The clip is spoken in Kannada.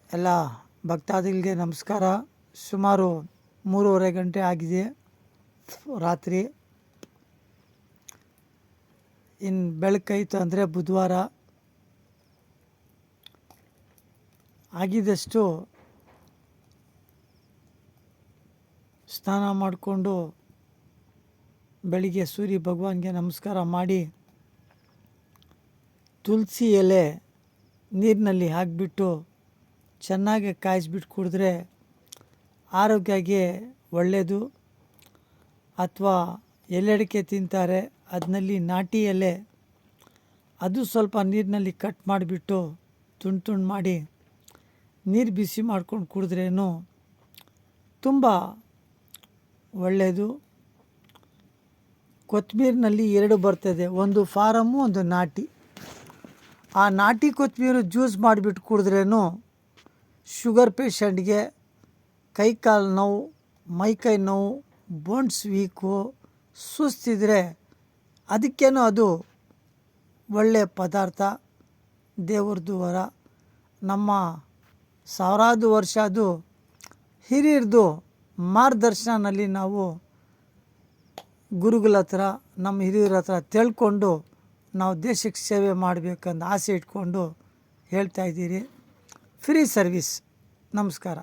ಎಲ್ಲ ಭಕ್ತಾದಿಗಳಿಗೆ ನಮಸ್ಕಾರ. ಸುಮಾರು 3:30 ಗಂಟೆ ಆಗಿದೆ ರಾತ್ರಿ. ಇನ್ನು ಬೆಳಕೈತು ಅಂದರೆ ಬುಧವಾರ ಆಗಿದ್ದಷ್ಟು ಸ್ನಾನ ಮಾಡಿಕೊಂಡು ಬೆಳಿಗ್ಗೆ ಸೂರ್ಯ ಭಗವಾನ್ಗೆ ನಮಸ್ಕಾರ ಮಾಡಿ ತುಳಸಿ ಎಲೆ ನೀರಿನಲ್ಲಿ ಹಾಕಿಬಿಟ್ಟು ಚೆನ್ನಾಗಿ ಕಾಯಿಸ್ಬಿಟ್ಟು ಕುಡಿದ್ರೆ ಆರೋಗ್ಯಕ್ಕೆ ಒಳ್ಳೆಯದು. ಅಥವಾ ಎಲೆಡಿಕೆ ತಿಂತಾರೆ, ಅದರಲ್ಲಿ ನಾಟಿ ಎಲೆ ಅದು ಸ್ವಲ್ಪ ನೀರಿನಲ್ಲಿ ಕಟ್ ಮಾಡಿಬಿಟ್ಟು ತುಂಡು ಮಾಡಿ ನೀರು ಬಿಸಿ ಮಾಡ್ಕೊಂಡು ಕುಡಿದ್ರೇನು ತುಂಬ ಒಳ್ಳೆಯದು. ಕೊತ್ತಂಬರಿನಲ್ಲಿ 2 ಬರ್ತದೆ, ಒಂದು ಫಾರಮ್ಮು ಒಂದು ನಾಟಿ. ಆ ನಾಟಿ ಕೊತ್ತಂಬರಿ ಜ್ಯೂಸ್ ಮಾಡಿಬಿಟ್ಟು ಕುಡಿದ್ರೇನು ಶುಗರ್ ಪೇಷಂಟ್ಗೆ ಕೈಕಾಲು ನೋವು, ಮೈಕೈ ನೋವು, ಬೋನ್ಸ್ ವೀಕು, ಸುಸ್ತಿದ್ರೆ ಅದಕ್ಕೇನೋ ಅದು ಒಳ್ಳೆಯ ಪದಾರ್ಥ. ದೇವ್ರದ್ದು ವರ. ನಮ್ಮ ಸಾವಿರಾರು ವರ್ಷ ಅದು ಹಿರಿಯರದು ಮಾರ್ಗದರ್ಶನಲ್ಲಿ ನಾವು ಗುರುಗಳ ಹತ್ರ ನಮ್ಮ ಹಿರಿಯರ ಹತ್ರ ತಿಳ್ಕೊಂಡು ನಾವು ದೇಶಕ್ಕೆ ಸೇವೆ ಮಾಡಬೇಕಂತ ಆಸೆ ಇಟ್ಕೊಂಡು ಹೇಳ್ತಾಯಿದ್ದೀರಿ. Free service. ನಮಸ್ಕಾರ.